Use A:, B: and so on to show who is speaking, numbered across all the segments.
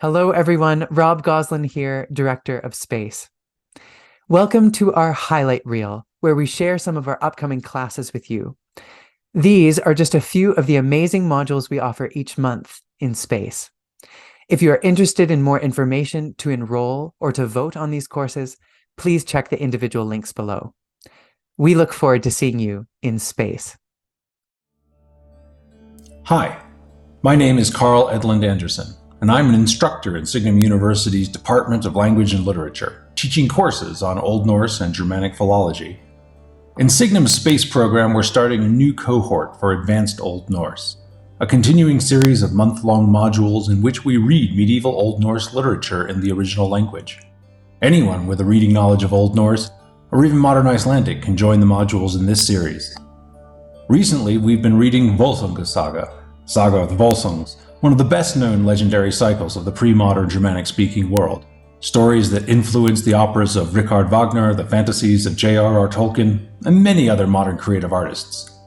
A: Hello, everyone. Rob Goslin here, Director of Space. Welcome to our highlight reel, where we share some of our upcoming classes with you. These are just a few of the amazing modules we offer each month in Space. If you are interested in more information to enroll or to vote on these courses, please check the individual links below. We look forward to seeing you in Space.
B: Hi, my name is Carl Edlund Anderson, and I'm an instructor in Signum University's Department of Language and Literature, teaching courses on Old Norse and Germanic philology. In Signum's space program, we're starting a new cohort for Advanced Old Norse, a continuing series of month-long modules in which we read medieval Old Norse literature in the original language. Anyone with a reading knowledge of Old Norse, or even modern Icelandic, can join the modules in this series. Recently, we've been reading Volsunga's Saga of the Volsungs, one of the best-known legendary cycles of the pre-modern Germanic-speaking world. Stories that influenced the operas of Richard Wagner, the fantasies of J.R.R. Tolkien, and many other modern creative artists.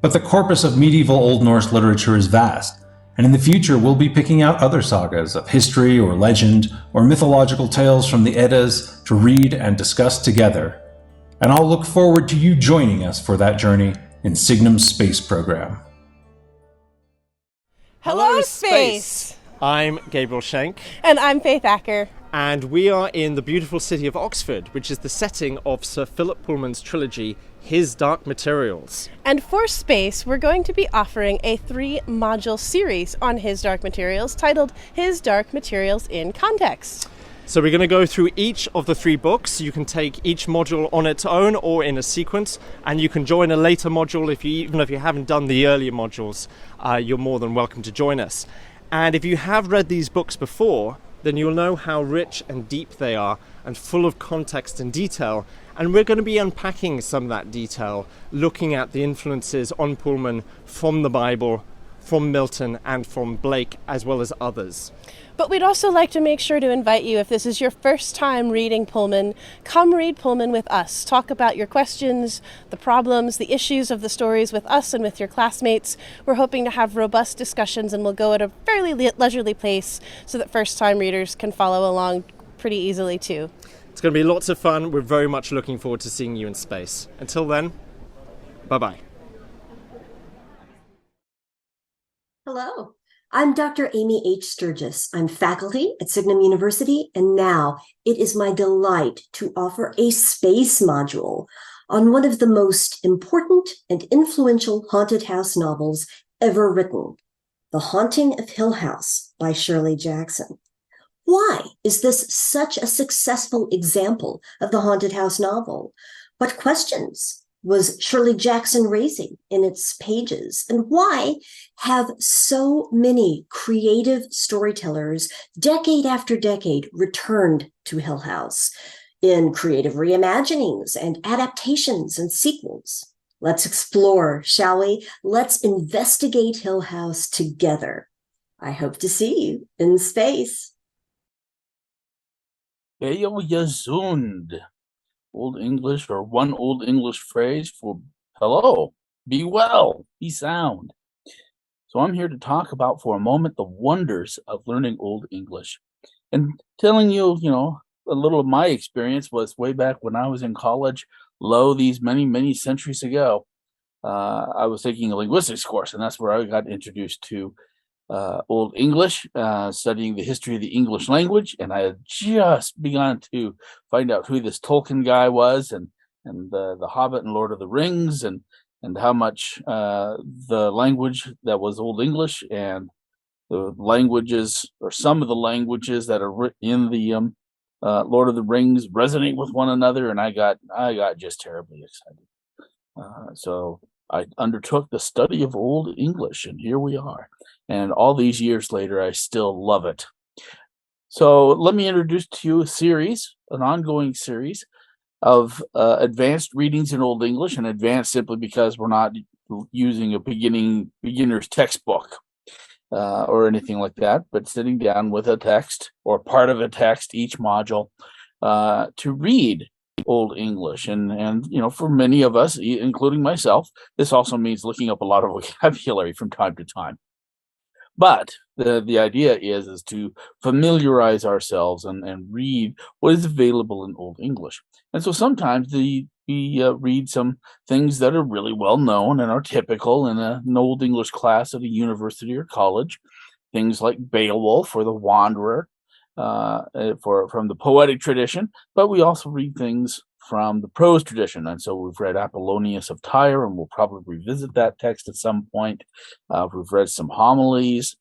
B: But the corpus of medieval Old Norse literature is vast, and in the future we'll be picking out other sagas of history or legend or mythological tales from the Eddas to read and discuss together. And I'll look forward to you joining us for that journey in Signum's space program.
C: Hello, Space!
D: I'm Gabriel Schenk.
C: And I'm Faith Acker.
D: And we are in the beautiful city of Oxford, which is the setting of Sir Philip Pullman's trilogy, His Dark Materials.
C: And for Space, we're going to be offering a 3-module series on His Dark Materials titled His Dark Materials in Context.
D: So we're going to go through each of the 3 books. You can take each module on its own or in a sequence, and you can join a later module even if you haven't done the earlier modules. You're more than welcome to join us. And if you have read these books before, then you'll know how rich and deep they are and full of context and detail. And we're going to be unpacking some of that detail, looking at the influences on Pullman from the Bible, from Milton, and from Blake, as well as others.
C: But we'd also like to make sure to invite you, if this is your first time reading Pullman, come read Pullman with us. Talk about your questions, the problems, the issues of the stories with us and with your classmates. We're hoping to have robust discussions, and we'll go at a fairly leisurely pace so that first-time readers can follow along pretty easily too.
D: It's going to be lots of fun. We're very much looking forward to seeing you in space. Until then, bye-bye.
E: Hello, I'm Dr. Amy H. Sturgis. I'm faculty at Signum University, and now it is my delight to offer a space module on one of the most important and influential haunted house novels ever written, The Haunting of Hill House by Shirley Jackson. Why is this such a successful example of the haunted house novel? What questions was Shirley Jackson raising in its pages? And why have so many creative storytellers, decade after decade, returned to Hill House in creative reimaginings and adaptations and sequels? Let's explore, shall we? Let's investigate Hill House together. I hope to see you in space.
F: Heyo Yazund. Old English, or one Old English phrase for hello, be well, be sound. So I'm here to talk about for a moment the wonders of learning Old English. And telling you, a little of my experience was way back when I was in college, these many, many centuries ago. I was taking a linguistics course, and that's where I got introduced to Old English, studying the history of the English language, and I had just begun to find out who this Tolkien guy was, and the Hobbit and Lord of the Rings, and how much the language that was Old English and the languages, or some of the languages that are in the Lord of the Rings, resonate with one another, and I got just terribly excited. So I undertook the study of Old English, and here we are. And all these years later, I still love it. So let me introduce to you a series, an ongoing series of advanced readings in Old English, and advanced simply because we're not using a beginner's textbook or anything like that, but sitting down with a text or part of a text, each module, to read Old English. And for many of us, including myself, this also means looking up a lot of vocabulary from time to time. But the idea is to familiarize ourselves and read what is available in Old English. And so sometimes we read some things that are really well known and are typical in an Old English class at a university or college. Things like Beowulf or the Wanderer from the poetic tradition, but we also read things from the prose tradition. And so we've read Apollonius of Tyre, and we'll probably revisit that text at some point. We've read some homilies,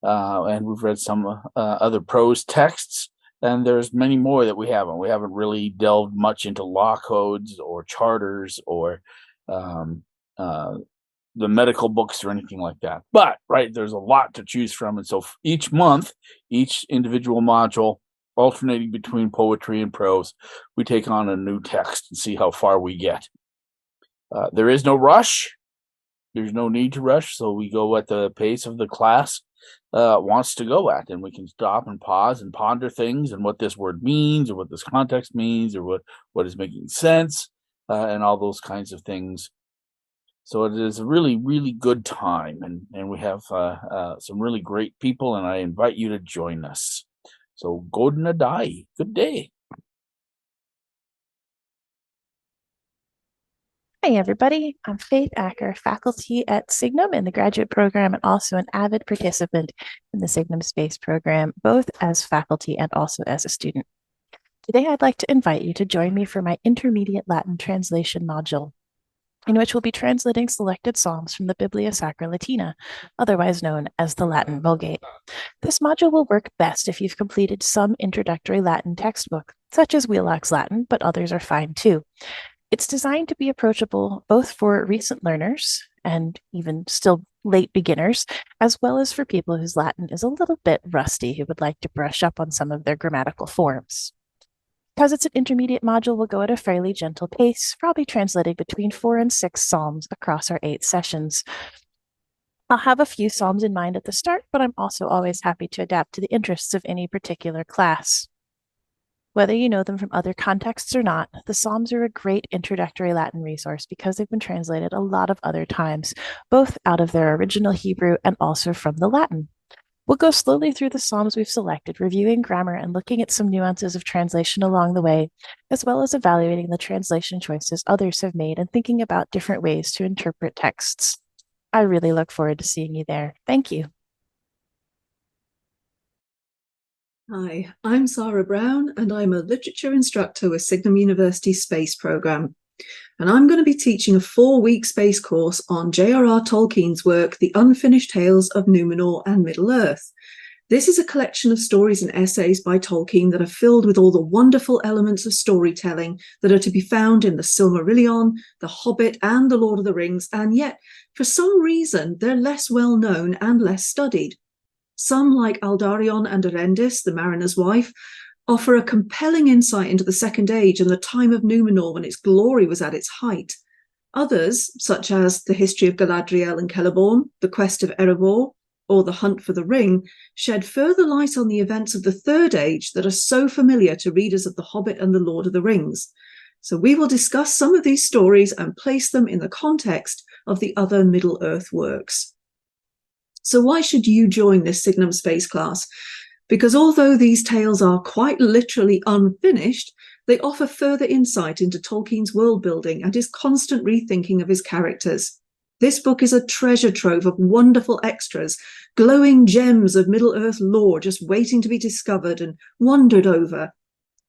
F: and we've read some other prose texts. And there's many more that we haven't. We haven't really delved much into law codes or charters or the medical books or anything like that. But, right, there's a lot to choose from. And so each month, each individual module, alternating between poetry and prose, we take on a new text and see how far we get. There is no rush. There's no need to rush. So we go at the pace of the class wants to go at, and we can stop and pause and ponder things and what this word means or what this context means or what is making sense and all those kinds of things. So it is a really, really good time, and we have some really great people, and I invite you to join us. So Godna Dai, good day.
G: Hi, everybody. I'm Faith Acker, faculty at Signum in the graduate program and also an avid participant in the Signum Space program, both as faculty and also as a student. Today, I'd like to invite you to join me for my intermediate Latin translation module, in which we'll be translating selected psalms from the Biblia Sacra Latina, otherwise known as the Latin Vulgate. This module will work best if you've completed some introductory Latin textbook, such as Wheelock's Latin, but others are fine too. It's designed to be approachable both for recent learners and even still late beginners, as well as for people whose Latin is a little bit rusty who would like to brush up on some of their grammatical forms. Because it's an intermediate module, we'll go at a fairly gentle pace, probably translating between 4 and 6 psalms across our 8 sessions. I'll have a few psalms in mind at the start, but I'm also always happy to adapt to the interests of any particular class. Whether you know them from other contexts or not, the Psalms are a great introductory Latin resource because they've been translated a lot of other times, both out of their original Hebrew and also from the Latin. We'll go slowly through the Psalms we've selected, reviewing grammar and looking at some nuances of translation along the way, as well as evaluating the translation choices others have made and thinking about different ways to interpret texts. I really look forward to seeing you there. Thank you.
H: Hi, I'm Sara Brown, and I'm a literature instructor with Signum University Space Program. And I'm going to be teaching a 4-week space course on J.R.R. Tolkien's work, The Unfinished Tales of Númenor and Middle-earth. This is a collection of stories and essays by Tolkien that are filled with all the wonderful elements of storytelling that are to be found in the Silmarillion, The Hobbit, and The Lord of the Rings, and yet, for some reason, they're less well known and less studied. Some, like Aldarion and Arendis, the mariner's wife, offer a compelling insight into the Second Age and the time of Númenor when its glory was at its height. Others, such as The History of Galadriel and Celeborn, The Quest of Erebor, or The Hunt for the Ring, shed further light on the events of the Third Age that are so familiar to readers of The Hobbit and The Lord of the Rings. So we will discuss some of these stories and place them in the context of the other Middle-earth works. So why should you join this Signum Space class? Because although these tales are quite literally unfinished, they offer further insight into Tolkien's world building and his constant rethinking of his characters. This book is a treasure trove of wonderful extras, glowing gems of Middle-earth lore just waiting to be discovered and wondered over.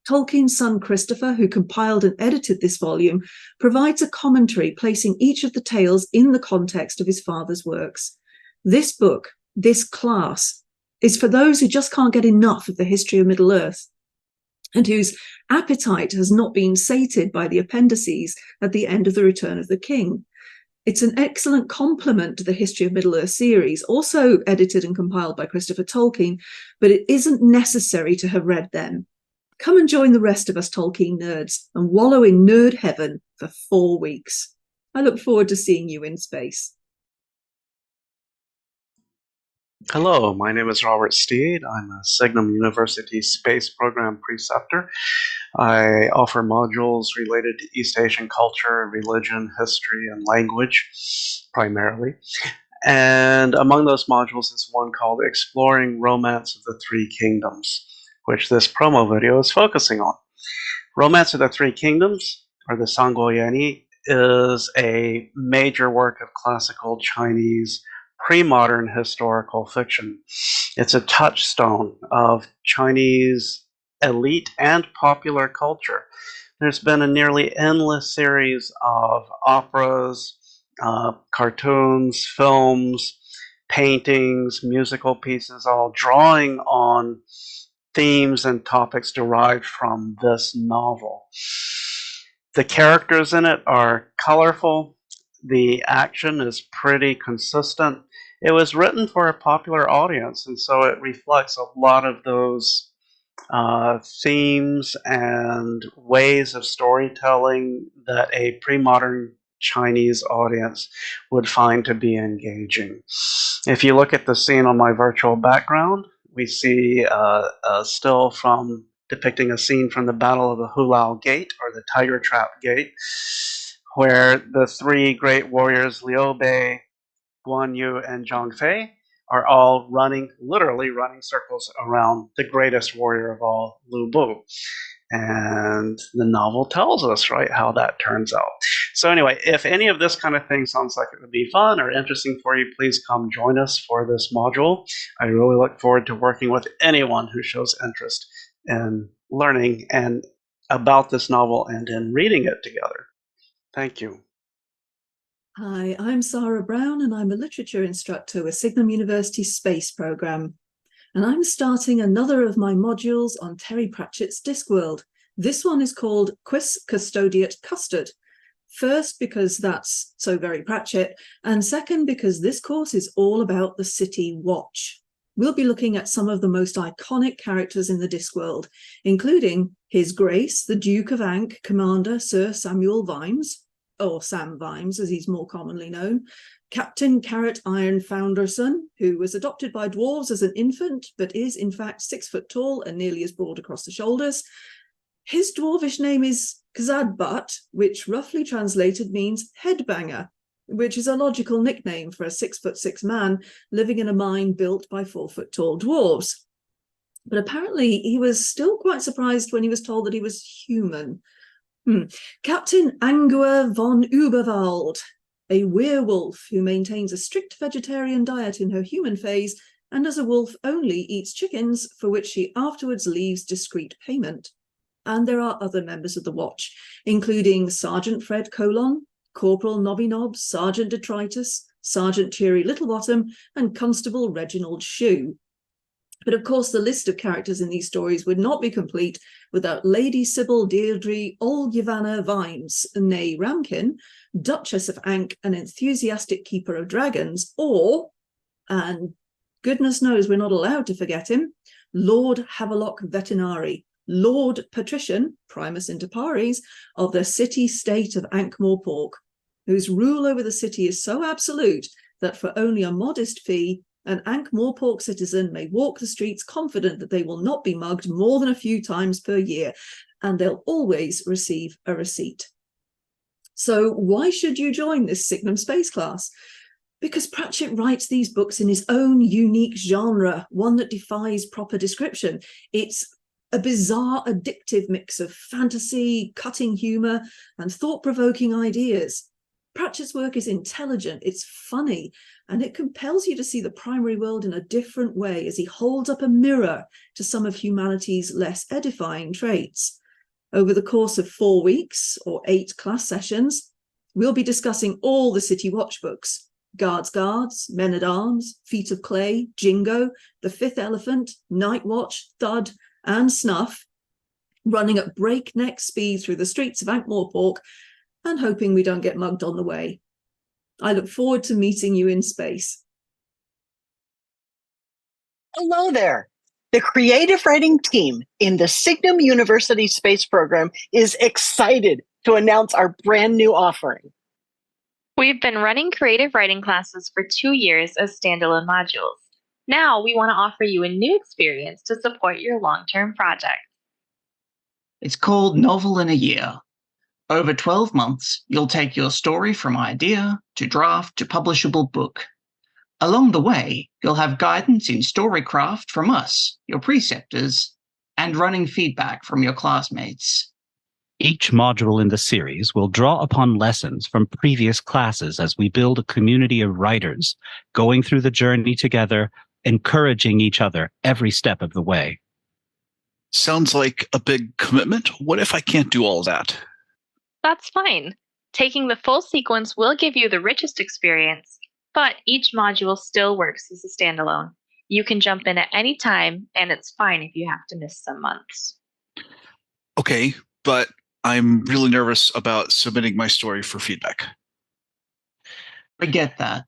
H: Tolkien's son Christopher, who compiled and edited this volume, provides a commentary placing each of the tales in the context of his father's works. This book, this class, is for those who just can't get enough of the history of Middle-earth and whose appetite has not been sated by the appendices at the end of The Return of the King. It's an excellent complement to the History of Middle-earth series, also edited and compiled by Christopher Tolkien, but it isn't necessary to have read them. Come and join the rest of us Tolkien nerds and wallow in nerd heaven for 4 weeks. I look forward to seeing you in space.
I: Hello, my name is Robert Steed. I'm a Signum University Space Program preceptor. I offer modules related to East Asian culture, religion, history, and language, primarily. And among those modules is one called Exploring Romance of the Three Kingdoms, which this promo video is focusing on. Romance of the Three Kingdoms, or the Sangguoyani, is a major work of classical Chinese pre-modern historical fiction. It's a touchstone of Chinese elite and popular culture. There's been a nearly endless series of operas, cartoons, films, paintings, musical pieces, all drawing on themes and topics derived from this novel. The characters in it are colorful. The action is pretty consistent. It was written for a popular audience, and so it reflects a lot of those themes and ways of storytelling that a pre-modern Chinese audience would find to be engaging. If you look at the scene on my virtual background, we see a still from depicting a scene from the Battle of the Hulao Gate, or the Tiger Trap Gate, where the three great warriors Liu Bei, Guan Yu, and Zhang Fei are all literally running circles around the greatest warrior of all, Lu Bu. And the novel tells us, right, how that turns out. So anyway, if any of this kind of thing sounds like it would be fun or interesting for you, please come join us for this module. I really look forward to working with anyone who shows interest in learning and about this novel and in reading it together. Thank you.
H: Hi, I'm Sara Brown, and I'm a literature instructor with Signum University Space Program. And I'm starting another of my modules on Terry Pratchett's Discworld. This one is called Quis, Custodiet, Custard. First, because that's so very Pratchett, and second, because this course is all about the City Watch. We'll be looking at some of the most iconic characters in the Discworld, including His Grace, the Duke of Ankh, Commander Sir Samuel Vimes, or Sam Vimes as he's more commonly known, Captain Carrot Iron Founderson, who was adopted by dwarves as an infant, but is in fact 6 foot tall and nearly as broad across the shoulders. His dwarvish name is Kzadbat, which roughly translated means headbanger, which is a logical nickname for a 6'6" man living in a mine built by 4 foot tall dwarves. But apparently he was still quite surprised when he was told that he was human. Captain Angua von Uberwald, a werewolf who maintains a strict vegetarian diet in her human phase, and as a wolf only eats chickens, for which she afterwards leaves discreet payment. And there are other members of the Watch, including Sergeant Fred Colon, Corporal Nobby Nobbs, Sergeant Detritus, Sergeant Cheery Littlebottom, and Constable Reginald Shoe. But of course, the list of characters in these stories would not be complete without Lady Sybil Deirdre Olgivanna Vimes, née Ramkin, Duchess of Ankh, an enthusiastic keeper of dragons, or, and goodness knows we're not allowed to forget him, Lord Havelock Vetinari, Lord Patrician, primus inter pares, of the city-state of Ankh-Morpork, whose rule over the city is so absolute that for only a modest fee, an Ankh-Morpork citizen may walk the streets confident that they will not be mugged more than a few times per year, and they'll always receive a receipt. So why should you join this Signum Space class? Because Pratchett writes these books in his own unique genre, one that defies proper description. It's a bizarre, addictive mix of fantasy, cutting humour, and thought-provoking ideas. Pratchett's work is intelligent, it's funny, and it compels you to see the primary world in a different way as he holds up a mirror to some of humanity's less edifying traits. Over the course of 4 weeks, or 8 class sessions, we'll be discussing all the City Watch books: Guards, Men-at-Arms, Feet of Clay, Jingo, The Fifth Elephant, Night Watch, Thud, and Snuff, running at breakneck speed through the streets of Ankh-Morpork and hoping we don't get mugged on the way. I look forward to meeting you in space.
J: Hello there. The creative writing team in the Signum University Space Program is excited to announce our brand new offering.
K: We've been running creative writing classes for 2 years as standalone modules. Now we want to offer you a new experience to support your long-term project.
L: It's called Novel in a Year. Over 12 months, you'll take your story from idea to draft to publishable book. Along the way, you'll have guidance in storycraft from us, your preceptors, and running feedback from your classmates.
M: Each module in the series will draw upon lessons from previous classes as we build a community of writers, going through the journey together, encouraging each other every step of the way.
N: Sounds like a big commitment. What if I can't do all that?
K: That's fine. Taking the full sequence will give you the richest experience, but each module still works as a standalone. You can jump in at any time, and it's fine if you have to miss some months.
N: Okay, but I'm really nervous about submitting my story for feedback.
L: I get that.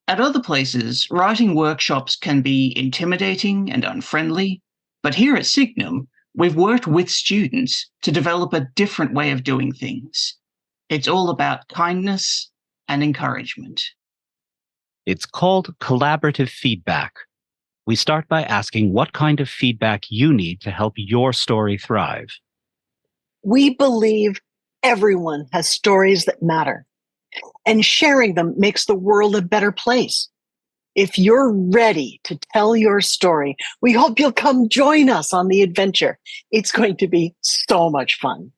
L: At other places, writing workshops can be intimidating and unfriendly, but here at Signum, we've worked with students to develop a different way of doing things. It's all about kindness and encouragement.
M: It's called collaborative feedback. We start by asking what kind of feedback you need to help your story thrive.
J: We believe everyone has stories that matter, and sharing them makes the world a better place. If you're ready to tell your story, we hope you'll come join us on the adventure. It's going to be so much fun.